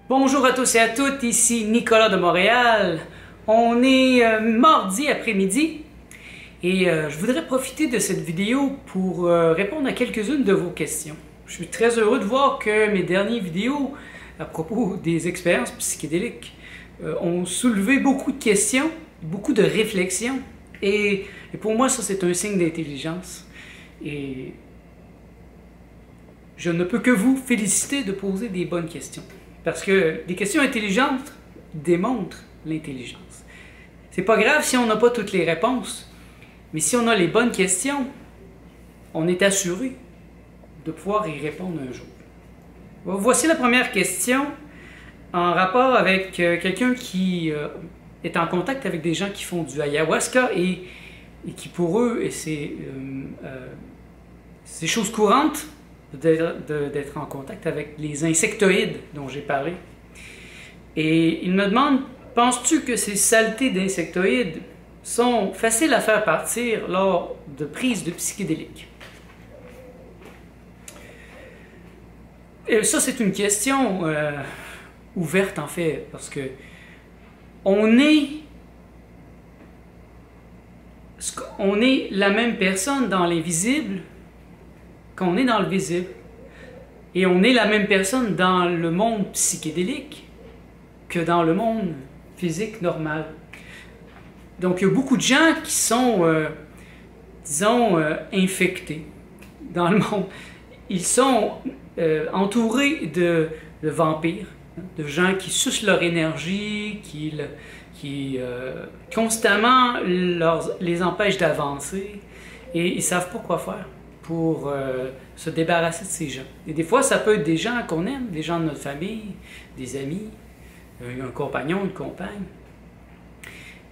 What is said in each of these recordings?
Bonjour à tous et à toutes, ici Nicolas de Montréal. On est mardi après-midi et je voudrais profiter de cette vidéo pour répondre à quelques-unes de vos questions. Je suis très heureux de voir que mes dernières vidéos à propos des expériences psychédéliques ont soulevé beaucoup de questions, beaucoup de réflexions et pour moi ça c'est un signe d'intelligence. Et je ne peux que vous féliciter de poser des bonnes questions. Parce que des questions intelligentes démontrent l'intelligence. C'est pas grave si on n'a pas toutes les réponses, mais si on a les bonnes questions, on est assuré de pouvoir y répondre un jour. Voici la première question en rapport avec quelqu'un qui est en contact avec des gens qui font du ayahuasca et qui pour eux, c'est chose courante d'être en contact avec les insectoïdes dont j'ai parlé. Et il me demande, penses-tu que ces saletés d'insectoïdes sont faciles à faire partir lors de prises de psychédéliques? Et ça, c'est une question ouverte en fait, parce que on est la même personne dans l'invisible qu'on est dans le visible. Et on est la même personne dans le monde psychédélique que dans le monde physique normal. Donc il y a beaucoup de gens qui sont, disons, infectés dans le monde. Ils sont entourés de vampires, de gens qui sucent leur énergie, qui constamment les empêchent d'avancer et ils ne savent pas quoi faire pour se débarrasser de ces gens. Et des fois, ça peut être des gens qu'on aime, des gens de notre famille, des amis, un compagnon, une compagne.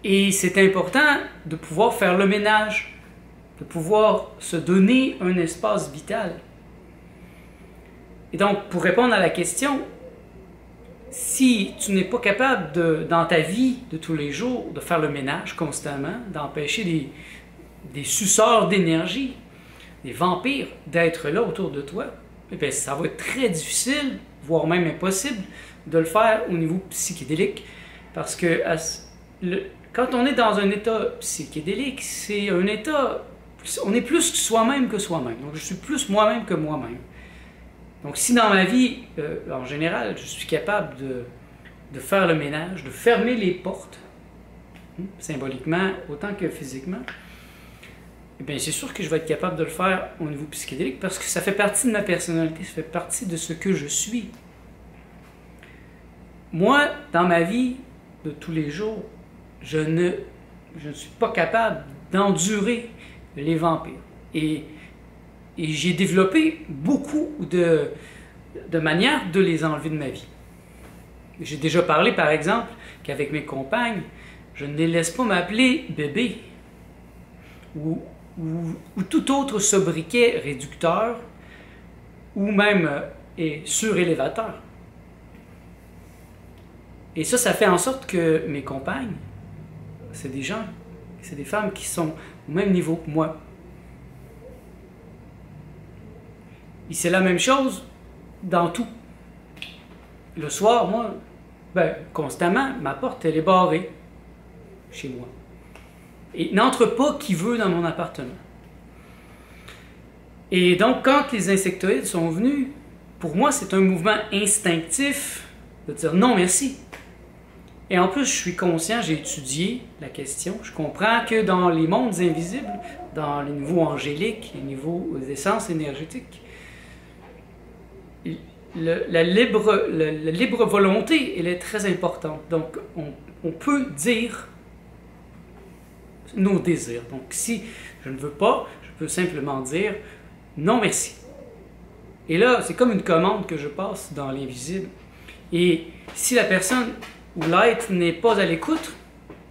Et c'est important de pouvoir faire le ménage, de pouvoir se donner un espace vital. Et donc, pour répondre à la question, si tu n'es pas capable, dans ta vie de tous les jours, de faire le ménage constamment, d'empêcher des suceurs d'énergie, des vampires, d'être là autour de toi, eh bien, ça va être très difficile, voire même impossible, de le faire au niveau psychédélique. Parce que quand on est dans un état psychédélique, c'est un état, on est plus soi-même que soi-même. Donc, je suis plus moi-même que moi-même. Donc, si dans ma vie, en général, je suis capable de faire le ménage, de fermer les portes, symboliquement autant que physiquement, eh bien, c'est sûr que je vais être capable de le faire au niveau psychédélique parce que ça fait partie de ma personnalité, ça fait partie de ce que je suis. Moi, dans ma vie de tous les jours, je ne suis pas capable d'endurer les vampires. Et j'ai développé beaucoup de manières de les enlever de ma vie. J'ai déjà parlé, par exemple, qu'avec mes compagnes, je ne les laisse pas m'appeler bébé ou tout autre sobriquet réducteur ou même surélévateur. Et ça fait en sorte que mes compagnes, c'est des gens, c'est des femmes qui sont au même niveau que moi. Et c'est la même chose dans tout. Le soir, moi, constamment, ma porte, elle est barrée chez moi. Et n'entre pas qui veut dans mon appartement. Et donc, quand les insectoïdes sont venus, pour moi, c'est un mouvement instinctif de dire non, merci. Et en plus, je suis conscient, j'ai étudié la question, je comprends que dans les mondes invisibles, dans les niveaux angéliques, les niveaux d'essence énergétique, la libre volonté, elle est très importante. Donc, on peut dire nos désirs. Donc, si je ne veux pas, je peux simplement dire non merci. Et là, c'est comme une commande que je passe dans l'invisible. Et si la personne ou l'être n'est pas à l'écoute,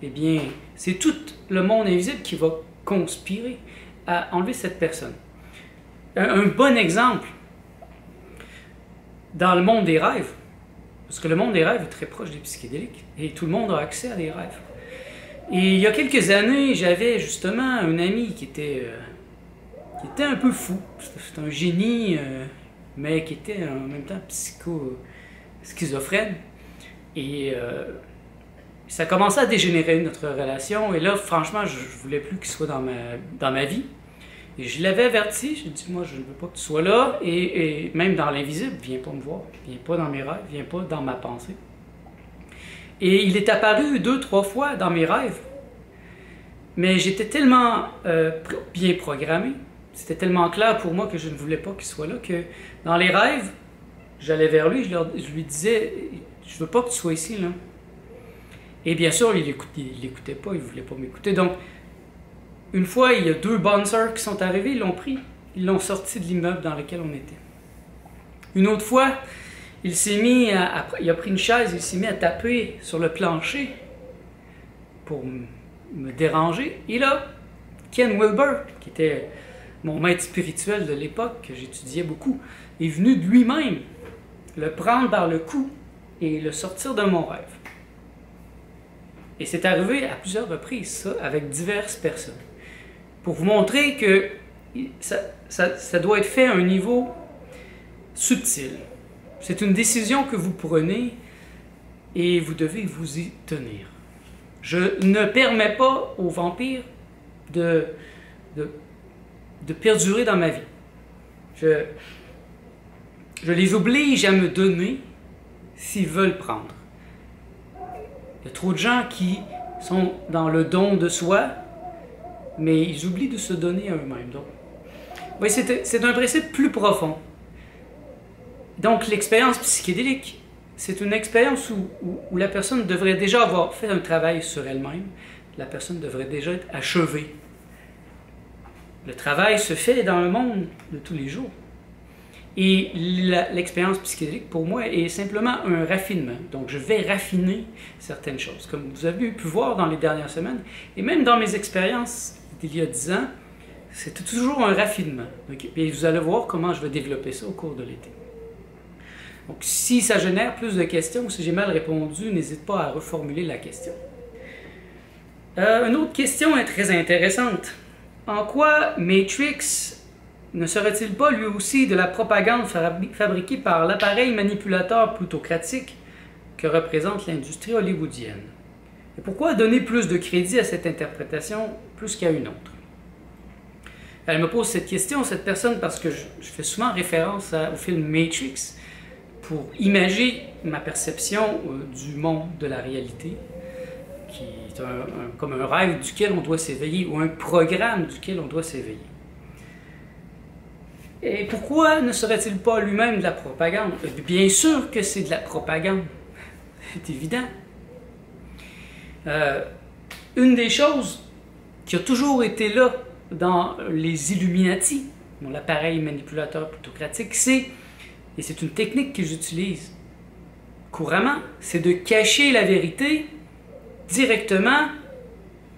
eh bien, c'est tout le monde invisible qui va conspirer à enlever cette personne. Un bon exemple, dans le monde des rêves, parce que le monde des rêves est très proche des psychédéliques, et tout le monde a accès à des rêves. Et il y a quelques années, j'avais justement un ami qui était un peu fou. C'était un génie, mais qui était en même temps schizophrène. Et ça commençait à dégénérer notre relation. Et là, franchement, je ne voulais plus qu'il soit dans ma vie. Et je l'avais averti. J'ai dit, moi, je ne veux pas que tu sois là. Et même dans l'invisible, viens pas me voir. Viens pas dans mes rêves. Viens pas dans ma pensée. Et il est apparu 2-3 fois dans mes rêves. Mais j'étais tellement bien programmé. C'était tellement clair pour moi que je ne voulais pas qu'il soit là que dans les rêves, j'allais vers lui, je lui disais, je veux pas que tu sois ici, là. Et bien sûr, il l'écoutait pas, il voulait pas m'écouter. Donc, une fois, il y a 2 bouncers qui sont arrivés, ils l'ont pris, ils l'ont sorti de l'immeuble dans lequel on était. Une autre fois, il a pris une chaise, il s'est mis à taper sur le plancher pour me déranger. Et là, Ken Wilber, qui était mon maître spirituel de l'époque, que j'étudiais beaucoup, est venu de lui-même le prendre par le cou et le sortir de mon rêve. Et c'est arrivé à plusieurs reprises, ça, avec diverses personnes. Pour vous montrer que ça doit être fait à un niveau subtil. C'est une décision que vous prenez et vous devez vous y tenir. Je ne permets pas aux vampires de perdurer dans ma vie. Je les oblige à me donner s'ils veulent prendre. Il y a trop de gens qui sont dans le don de soi, mais ils oublient de se donner à eux-mêmes. Donc, oui, c'est un principe plus profond. Donc, l'expérience psychédélique, c'est une expérience où la personne devrait déjà avoir fait un travail sur elle-même. La personne devrait déjà être achevée. Le travail se fait dans le monde de tous les jours. Et l'expérience psychédélique, pour moi, est simplement un raffinement. Donc, je vais raffiner certaines choses. Comme vous avez pu voir dans les dernières semaines, et même dans mes expériences d'il y a 10 ans, c'était toujours un raffinement. Donc, et vous allez voir comment je vais développer ça au cours de l'été. Donc, si ça génère plus de questions, ou si j'ai mal répondu, n'hésite pas à reformuler la question. Une autre question est très intéressante. En quoi Matrix ne serait-il pas lui aussi de la propagande fabriquée par l'appareil manipulateur plutocratique que représente l'industrie hollywoodienne? Et pourquoi donner plus de crédit à cette interprétation plus qu'à une autre? Elle me pose cette question, cette personne, parce que je fais souvent référence au film Matrix pour imager ma perception du monde, de la réalité, qui est comme un rêve duquel on doit s'éveiller, ou un programme duquel on doit s'éveiller. Et pourquoi ne serait-il pas lui-même de la propagande? Bien sûr que c'est de la propagande, c'est évident. Une des choses qui a toujours été là dans les Illuminati, l'appareil manipulateur plutocratique, et c'est une technique que j'utilise couramment, c'est de cacher la vérité directement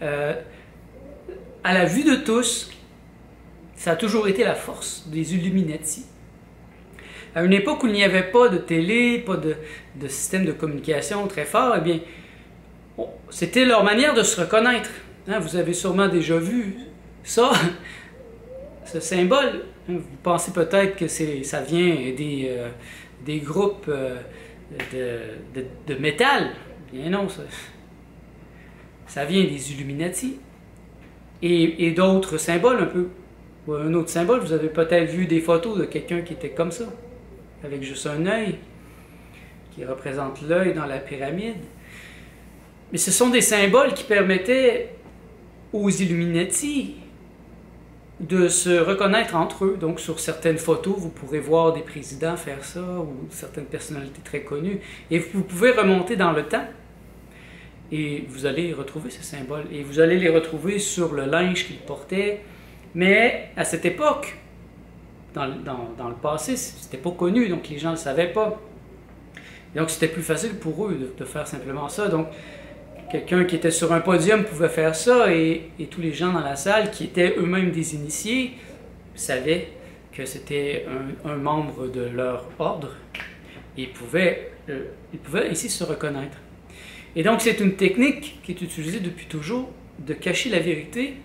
à la vue de tous. Ça a toujours été la force des Illuminati. À une époque où il n'y avait pas de télé, pas de système de communication très fort, eh bien, c'était leur manière de se reconnaître. Hein, vous avez sûrement déjà vu ça, ce symbole. Vous pensez peut-être que ça vient des groupes de métal. Bien non, ça vient des Illuminati. Et d'autres symboles un peu. Un autre symbole, vous avez peut-être vu des photos de quelqu'un qui était comme ça, avec juste un œil, qui représente l'œil dans la pyramide. Mais ce sont des symboles qui permettaient aux Illuminati de se reconnaître entre eux. Donc sur certaines photos, vous pourrez voir des présidents faire ça, ou certaines personnalités très connues. Et vous pouvez remonter dans le temps, et vous allez retrouver ces symboles. Et vous allez les retrouver sur le linge qu'ils portaient. Mais à cette époque, dans le passé, c'était pas connu, donc les gens ne le savaient pas. Et donc c'était plus facile pour eux de faire simplement ça. Donc quelqu'un qui était sur un podium pouvait faire ça, et tous les gens dans la salle, qui étaient eux-mêmes des initiés, savaient que c'était un membre de leur ordre, et ils pouvaient ainsi se reconnaître. Et donc c'est une technique qui est utilisée depuis toujours, de cacher la vérité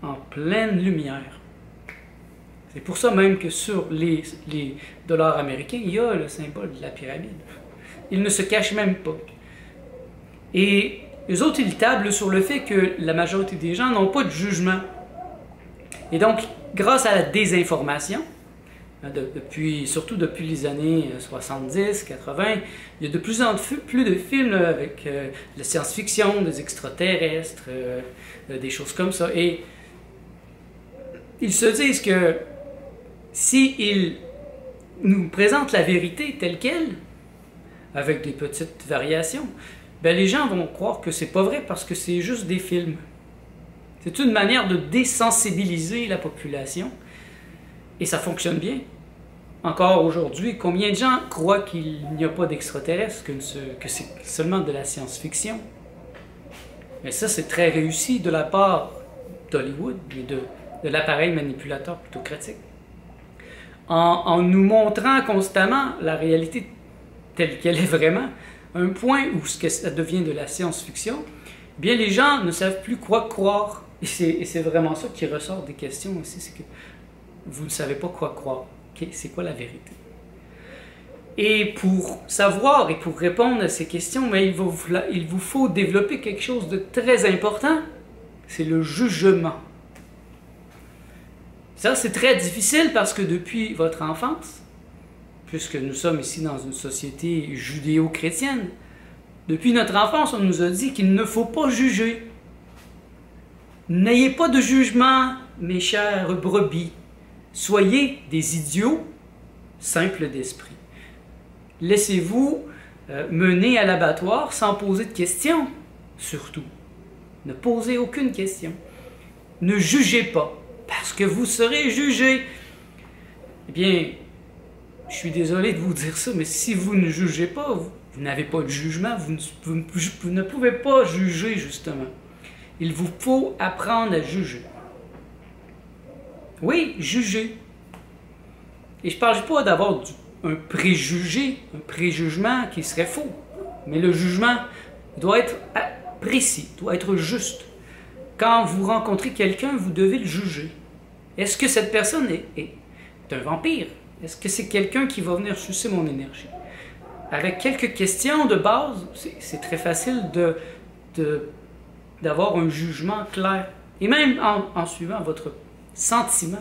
en pleine lumière. C'est pour ça même que sur les dollars américains, il y a le symbole de la pyramide. Il ne se cache même pas. Et eux autres, ils tablent sur le fait que la majorité des gens n'ont pas de jugement. Et donc, grâce à la désinformation, surtout depuis les années 70, 80, il y a de plus en plus de films là, avec de la science-fiction, des extraterrestres, des choses comme ça. Et ils se disent que s'ils nous présentent la vérité telle qu'elle, avec des petites variations, ben les gens vont croire que c'est pas vrai parce que c'est juste des films. C'est une manière de désensibiliser la population et ça fonctionne bien. Encore aujourd'hui, combien de gens croient qu'il n'y a pas d'extraterrestres, que c'est seulement de la science-fiction? Mais ça, c'est très réussi de la part d'Hollywood et de l'appareil manipulateur plutocratique. En nous montrant constamment la réalité telle qu'elle est vraiment, un point où ça devient de la science-fiction, bien les gens ne savent plus quoi croire. Et c'est vraiment ça qui ressort des questions aussi, c'est que vous ne savez pas quoi croire. Okay, c'est quoi la vérité? Et pour savoir et pour répondre à ces questions, mais il vous faut développer quelque chose de très important, c'est le jugement. Ça, c'est très difficile parce que depuis votre enfance, puisque nous sommes ici dans une société judéo-chrétienne, depuis notre enfance, on nous a dit qu'il ne faut pas juger. N'ayez pas de jugement, mes chers brebis. Soyez des idiots simples d'esprit. Laissez-vous mener à l'abattoir sans poser de questions, surtout. Ne posez aucune question. Ne jugez pas, parce que vous serez jugé. Eh bien, je suis désolé de vous dire ça, mais si vous ne jugez pas, vous n'avez pas de jugement, vous ne pouvez pas juger, justement. Il vous faut apprendre à juger. Oui, juger. Et je ne parle pas d'avoir un préjugé, un préjugement qui serait faux. Mais le jugement doit être précis, doit être juste. Quand vous rencontrez quelqu'un, vous devez le juger. Est-ce que cette personne est un vampire? Est-ce que c'est quelqu'un qui va venir sucer mon énergie? Avec quelques questions de base, c'est très facile d'avoir un jugement clair. Et même en suivant votre sentiment,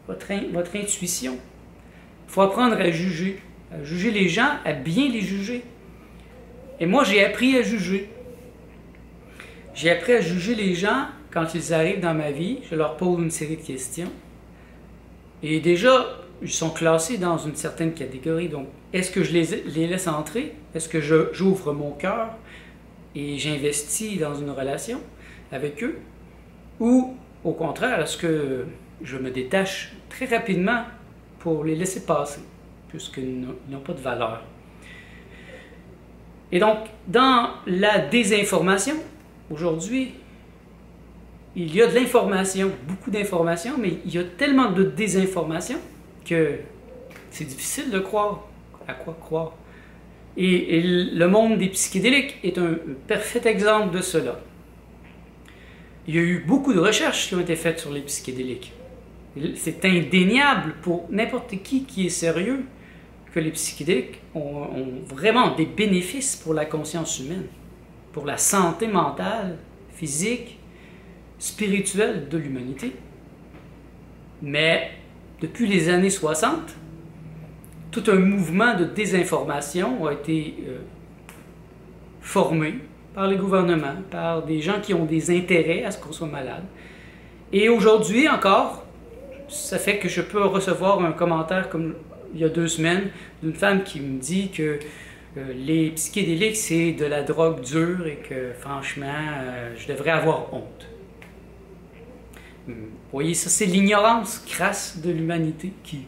votre intuition. Il faut apprendre à juger les gens, à bien les juger. Et moi, j'ai appris à juger. J'ai appris à juger les gens quand ils arrivent dans ma vie. Je leur pose une série de questions. Et déjà, ils sont classés dans une certaine catégorie. Donc, est-ce que je les laisse entrer? Est-ce que j'ouvre mon cœur et j'investis dans une relation avec eux? Ou, au contraire, est-ce que je me détache très rapidement pour les laisser passer, puisqu'ils n'ont pas de valeur? Et donc, dans la désinformation, aujourd'hui, il y a de l'information, beaucoup d'informations, mais il y a tellement de désinformation que c'est difficile de croire. À quoi croire? Et le monde des psychédéliques est un parfait exemple de cela. Il y a eu beaucoup de recherches qui ont été faites sur les psychédéliques. C'est indéniable pour n'importe qui est sérieux que les psychédéliques ont vraiment des bénéfices pour la conscience humaine, pour la santé mentale, physique, spirituelle de l'humanité. Mais depuis les années 60, tout un mouvement de désinformation a été formé par les gouvernements, par des gens qui ont des intérêts à ce qu'on soit malade. Et aujourd'hui encore, ça fait que je peux recevoir un commentaire comme il y a 2 semaines d'une femme qui me dit que les psychédéliques c'est de la drogue dure et que franchement je devrais avoir honte. Vous voyez, ça c'est l'ignorance crasse de l'humanité qui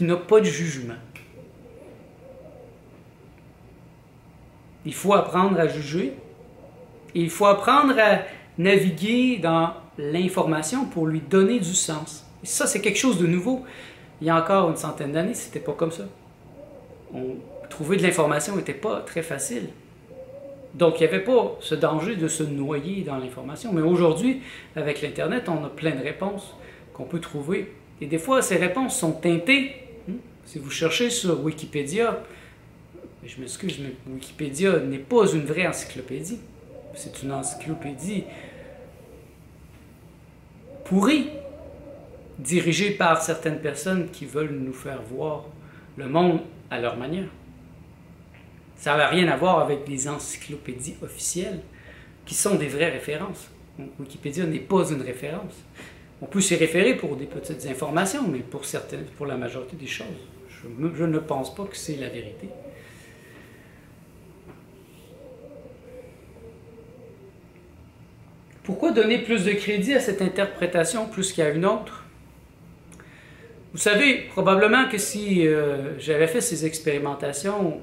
n'a pas de jugement. Il faut apprendre à juger. Et il faut apprendre à naviguer dans l'information pour lui donner du sens. Et ça, c'est quelque chose de nouveau. Il y a encore une centaine d'années, c'était pas comme ça. Trouver de l'information n'était pas très facile. Donc, il n'y avait pas ce danger de se noyer dans l'information. Mais aujourd'hui, avec l'Internet, on a plein de réponses qu'on peut trouver. Et des fois, ces réponses sont teintées. Si vous cherchez sur Wikipédia, je m'excuse, mais Wikipédia n'est pas une vraie encyclopédie. C'est une encyclopédie pourrie, dirigée par certaines personnes qui veulent nous faire voir le monde à leur manière. Ça n'a rien à voir avec les encyclopédies officielles, qui sont des vraies références. Donc, Wikipédia n'est pas une référence. On peut s'y référer pour des petites informations, mais pour la majorité des choses, je ne pense pas que c'est la vérité. Pourquoi donner plus de crédit à cette interprétation plus qu'à une autre? Vous savez, probablement que si j'avais fait ces expérimentations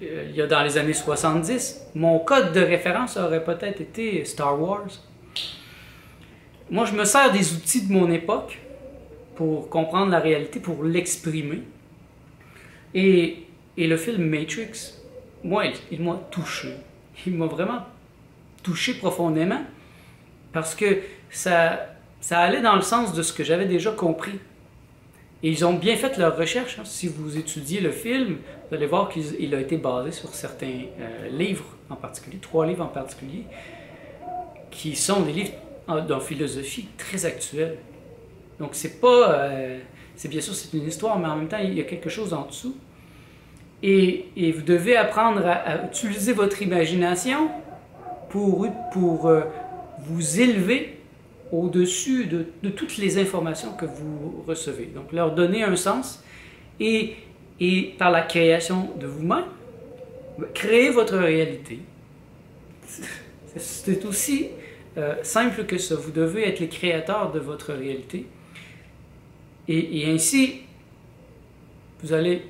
il y a dans les années 70, mon code de référence aurait peut-être été Star Wars. Moi, je me sers des outils de mon époque pour comprendre la réalité, pour l'exprimer. Et le film Matrix, moi, il m'a touché. Il m'a vraiment touché profondément parce que ça allait dans le sens de ce que j'avais déjà compris. Et ils ont bien fait leur recherche. Hein. Si vous étudiez le film, vous allez voir qu'il a été basé sur certains livres en particulier, 3 livres en particulier, qui sont des livres d'une philosophie très actuelle. Donc c'est pas... c'est bien sûr, c'est une histoire, mais en même temps, il y a quelque chose en dessous. Et vous devez apprendre à utiliser votre imagination pour vous élever au-dessus de toutes les informations que vous recevez. Donc, leur donner un sens et par la création de vous-même, créer votre réalité. C'est aussi simple que ça. Vous devez être les créateurs de votre réalité. Et ainsi, vous allez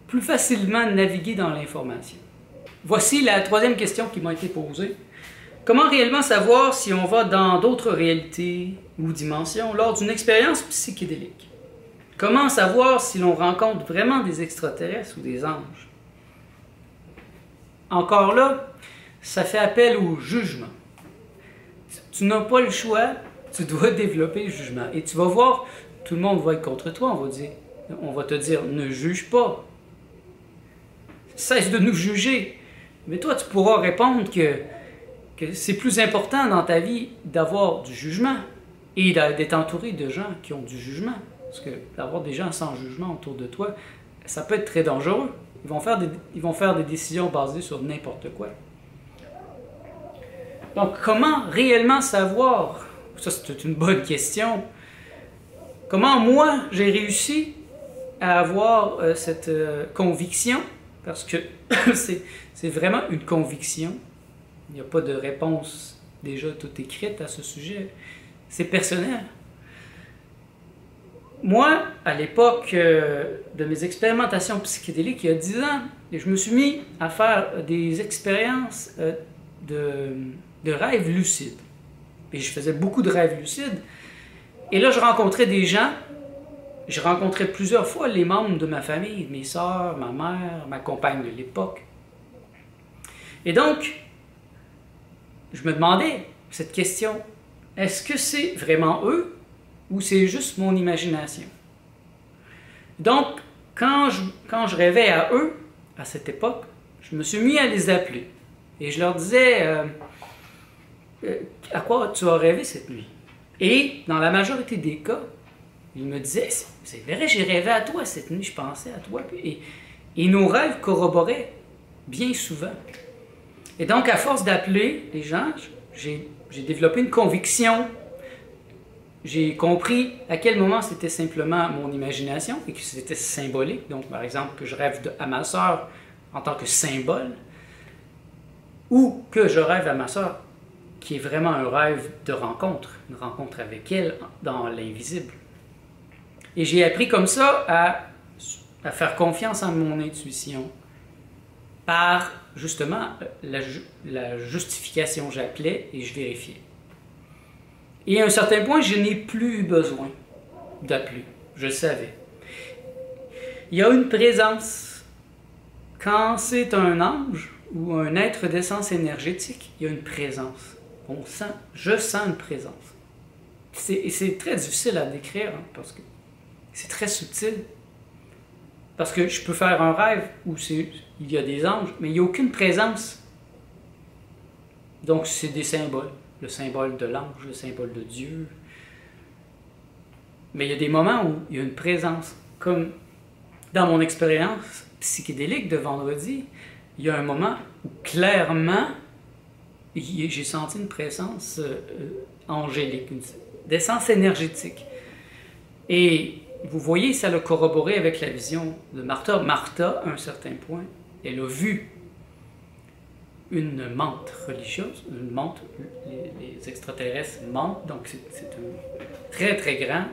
plus facilement naviguer dans l'information. Voici la 3e question qui m'a été posée. Comment réellement savoir si on va dans d'autres réalités ou dimensions lors d'une expérience psychédélique? Comment savoir si l'on rencontre vraiment des extraterrestres ou des anges? Encore là, ça fait appel au jugement. Tu n'as pas le choix, tu dois développer le jugement. Et tu vas voir, tout le monde va être contre toi, on va te dire, ne juge pas. Cesse de nous juger. Mais toi, tu pourras répondre que c'est plus important dans ta vie d'avoir du jugement et d'être entouré de gens qui ont du jugement. Parce que d'avoir des gens sans jugement autour de toi, ça peut être très dangereux. Ils vont faire des décisions basées sur n'importe quoi. Donc, comment réellement savoir? Ça, c'est une bonne question. Comment moi, j'ai réussi à avoir cette conviction? Parce que c'est vraiment une conviction. Il n'y a pas de réponse déjà toute écrite à ce sujet. C'est personnel. Moi, à l'époque de mes expérimentations psychédéliques, il y a 10 ans, je me suis mis à faire des expériences de rêves lucides. Et je faisais beaucoup de rêves lucides. Et là, je rencontrais des gens. Je rencontrais plusieurs fois les membres de ma famille, mes sœurs, ma mère, ma compagne de l'époque. Et donc, je me demandais cette question, est-ce que c'est vraiment eux ou c'est juste mon imagination? Donc, quand je rêvais à eux, à cette époque, je me suis mis à les appeler. Et je leur disais, à quoi tu as rêvé cette nuit? Et dans la majorité des cas, ils me disaient, c'est vrai, j'ai rêvé à toi cette nuit, je pensais à toi. Et nos rêves corroboraient bien souvent. Et donc, à force d'appeler les gens, j'ai développé une conviction. J'ai compris à quel moment c'était simplement mon imagination et que c'était symbolique. Donc, par exemple, que je rêve à ma sœur en tant que symbole ou que je rêve à ma sœur qui est vraiment un rêve de rencontre, une rencontre avec elle dans l'invisible. Et j'ai appris comme ça à faire confiance en mon intuition par, justement, la justification. J'appelais et je vérifiais. Et à un certain point, je n'ai plus eu besoin d'appeler. Je le savais. Il y a une présence. Quand c'est un ange ou un être d'essence énergétique, il y a une présence. Je sens une présence. C'est très difficile à décrire, hein, parce que c'est très subtil. Parce que je peux faire un rêve où il y a des anges, mais il n'y a aucune présence. Donc c'est des symboles. Le symbole de l'ange, le symbole de Dieu. Mais il y a des moments où il y a une présence. Comme dans mon expérience psychédélique de vendredi, il y a un moment où clairement j'ai senti une présence angélique, une d'essence énergétique. Et vous voyez, ça l'a corroboré avec la vision de Martha. Martha, à un certain point, elle a vu une menthe religieuse, une menthe, les extraterrestres mentent, donc c'est un très très grand,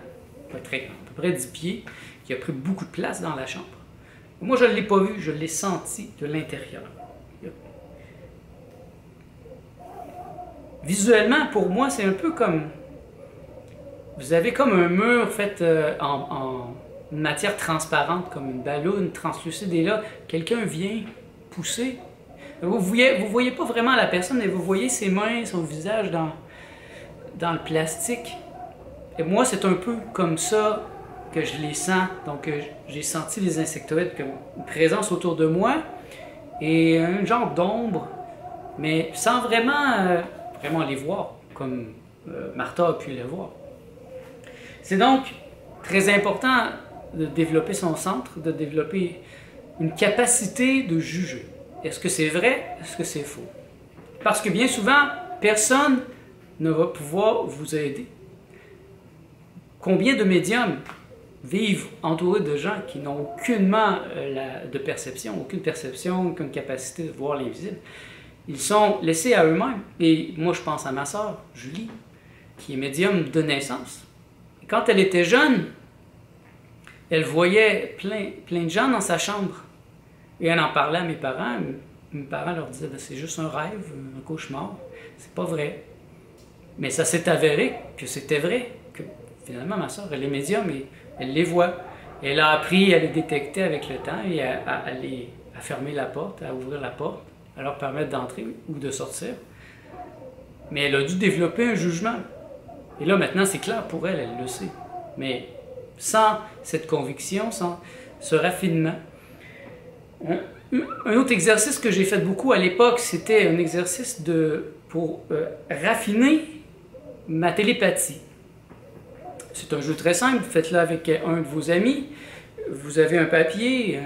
pas très grand, à peu près 10 pieds, qui a pris beaucoup de place dans la chambre. Moi, je ne l'ai pas vu, je l'ai senti de l'intérieur. Visuellement, pour moi, c'est un peu comme... Vous avez comme un mur fait en matière transparente, comme une balloune translucide, et là, quelqu'un vient pousser. Vous voyez pas vraiment la personne, mais vous voyez ses mains, son visage dans le plastique. Et moi, c'est un peu comme ça que je les sens. Donc, j'ai senti les insectoïdes comme une présence autour de moi et un genre d'ombre, mais sans vraiment, vraiment les voir, comme Martha a pu les voir. C'est donc très important de développer son centre, de développer une capacité de juger. Est-ce que c'est vrai? Est-ce que c'est faux? Parce que bien souvent, personne ne va pouvoir vous aider. Combien de médiums vivent entourés de gens qui n'ont aucunement de perception, aucune capacité de voir l'invisible? Ils sont laissés à eux-mêmes. Et moi, je pense à ma sœur, Julie, qui est médium de naissance. Et quand elle était jeune, elle voyait plein de gens dans sa chambre. Et elle en parlait à mes parents. Mes parents leur disaient « c'est juste un rêve, un cauchemar, c'est pas vrai ». Mais ça s'est avéré que c'était vrai, que finalement ma soeur, elle est médium et elle les voit. Elle a appris à les détecter avec le temps et à fermer la porte, à ouvrir la porte, à leur permettre d'entrer ou de sortir. Mais elle a dû développer un jugement. Et là maintenant c'est clair pour elle, elle le sait. Mais sans cette conviction, sans ce raffinement. Un autre exercice que j'ai fait beaucoup à l'époque, c'était un exercice pour raffiner ma télépathie. C'est un jeu très simple, faites-le avec un de vos amis, vous avez un papier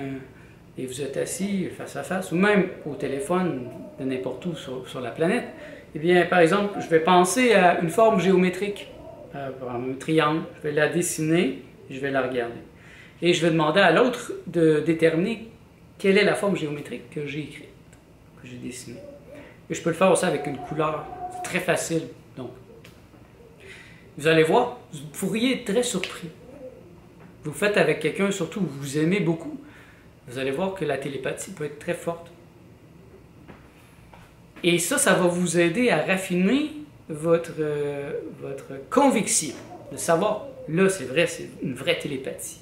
et vous êtes assis face à face, ou même au téléphone, de n'importe où sur la planète. Eh bien, par exemple, je vais penser à une forme géométrique, un triangle, je vais la dessiner, je vais la regarder. Et je vais demander à l'autre de déterminer quelle est la forme géométrique que j'ai écrite, que j'ai dessinée. Et je peux le faire aussi avec une couleur. C'est très facile. Donc, vous allez voir, vous pourriez être très surpris. Vous le faites avec quelqu'un, surtout que vous aimez beaucoup. Vous allez voir que la télépathie peut être très forte. Et ça va vous aider à raffiner votre conviction. De savoir, là, c'est vrai, c'est une vraie télépathie.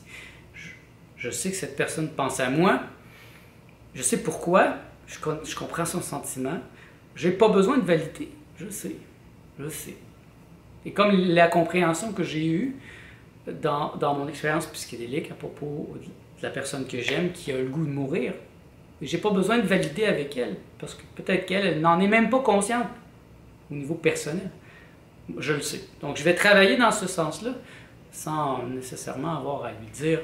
Je sais que cette personne pense à moi. Je sais pourquoi, je comprends son sentiment. Je n'ai pas besoin de valider, je sais. Et comme la compréhension que j'ai eue dans mon expérience psychédélique à propos de la personne que j'aime qui a le goût de mourir, je n'ai pas besoin de valider avec elle, parce que peut-être qu'elle n'en est même pas consciente au niveau personnel. Je le sais. Donc je vais travailler dans ce sens-là, sans nécessairement avoir à lui dire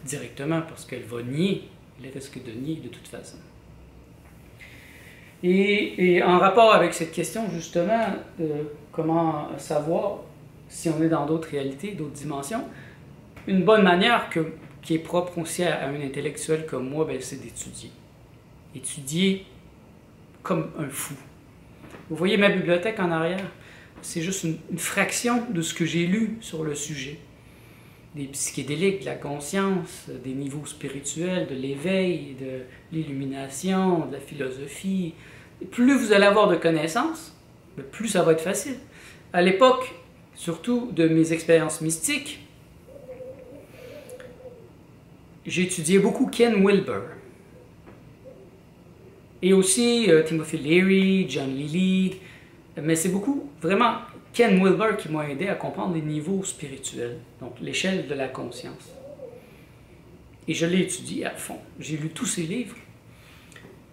directement, parce qu'elle va nier. Elle risque de nier de toute façon. Et en rapport avec cette question, justement, de comment savoir si on est dans d'autres réalités, d'autres dimensions, une bonne manière qui est propre aussi à un intellectuel comme moi, c'est d'étudier. Étudier comme un fou. Vous voyez ma bibliothèque en arrière? C'est juste une fraction de ce que j'ai lu sur le sujet. Des psychédéliques, de la conscience, des niveaux spirituels, de l'éveil, de l'illumination, de la philosophie. Et plus vous allez avoir de connaissances, plus ça va être facile. À l'époque, surtout de mes expériences mystiques, j'ai étudié beaucoup Ken Wilber. Et aussi Timothy Leary, John Lilly, mais c'est beaucoup, vraiment, Ken Wilber qui m'a aidé à comprendre les niveaux spirituels, donc l'échelle de la conscience. Et je l'ai étudié à fond. J'ai lu tous ses livres.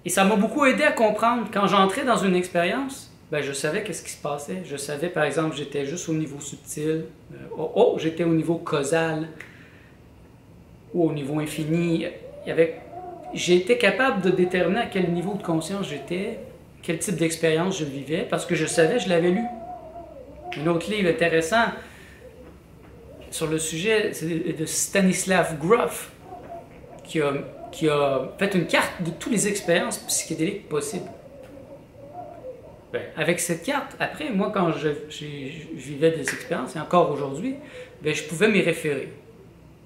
Et ça m'a beaucoup aidé à comprendre. Quand j'entrais dans une expérience, ben, je savais qu'est-ce qui se passait. Je savais, par exemple, j'étais juste au niveau subtil. J'étais au niveau causal. Ou au niveau infini. J'étais capable de déterminer à quel niveau de conscience j'étais, quel type d'expérience je vivais, parce que je savais, je l'avais lu. Un autre livre intéressant sur le sujet, c'est de Stanislav Grof, qui a fait une carte de toutes les expériences psychédéliques possibles. Ben, avec cette carte, après, moi, quand je vivais des expériences, et encore aujourd'hui, ben, je pouvais m'y référer.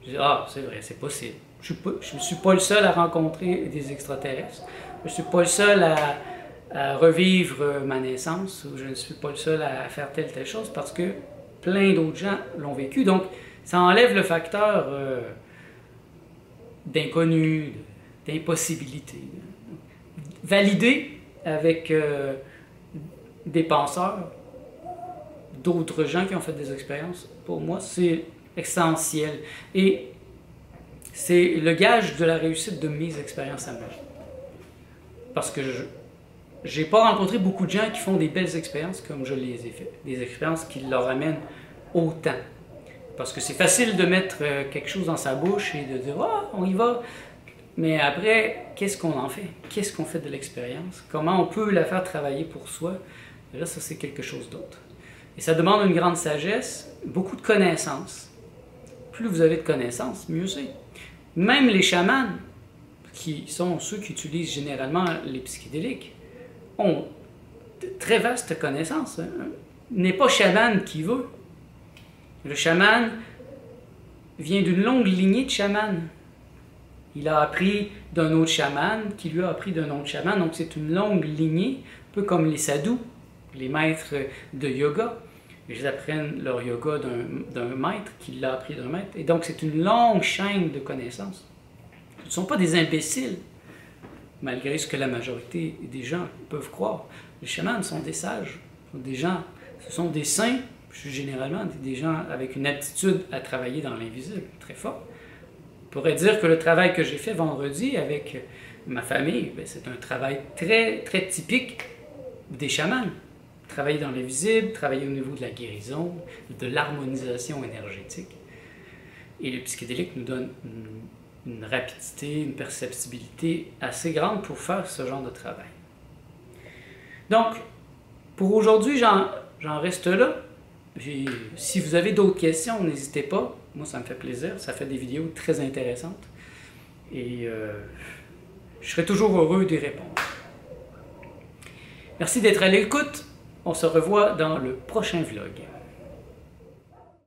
Je disais, ah, c'est vrai, c'est possible. Je ne suis pas le seul à rencontrer des extraterrestres. Je ne suis pas le seul à revivre ma naissance. Ou je ne suis pas le seul à faire telle chose parce que plein d'autres gens l'ont vécu. Donc, ça enlève le facteur d'inconnu, d'impossibilité. Valider avec des penseurs, d'autres gens qui ont fait des expériences, pour moi, c'est essentiel. Et c'est le gage de la réussite de mes expériences à moi. Parce que je n'ai pas rencontré beaucoup de gens qui font des belles expériences comme je les ai faites. Des expériences qui leur amènent autant. Parce que c'est facile de mettre quelque chose dans sa bouche et de dire « Ah, on y va ». Mais après, qu'est-ce qu'on en fait? Qu'est-ce qu'on fait de l'expérience? Comment on peut la faire travailler pour soi? Et là, ça, c'est quelque chose d'autre. Et ça demande une grande sagesse, beaucoup de connaissances. Plus vous avez de connaissances, mieux c'est. Même les chamans, qui sont ceux qui utilisent généralement les psychédéliques, ont de très vastes connaissances. N'est pas chaman qui veut. Le chaman vient d'une longue lignée de chamans. Il a appris d'un autre chaman, qui lui a appris d'un autre chaman, donc c'est une longue lignée, un peu comme les sadhus, les maîtres de yoga. Ils apprennent leur yoga d'un maître qui l'a appris d'un maître. Et donc, c'est une longue chaîne de connaissances. Ce ne sont pas des imbéciles, malgré ce que la majorité des gens peuvent croire. Les chamans sont des sages, ce sont des saints, généralement des gens avec une aptitude à travailler dans l'invisible, très fort. On pourrait dire que le travail que j'ai fait vendredi avec ma famille, c'est un travail très, très typique des chamans. Travailler dans l'invisible, travailler au niveau de la guérison, de l'harmonisation énergétique. Et le psychédélique nous donne une rapidité, une perceptibilité assez grande pour faire ce genre de travail. Donc, pour aujourd'hui, j'en reste là. Puis, si vous avez d'autres questions, n'hésitez pas. Moi, ça me fait plaisir. Ça fait des vidéos très intéressantes. Et je serai toujours heureux d'y répondre. Merci d'être à l'écoute. On se revoit dans le prochain vlog.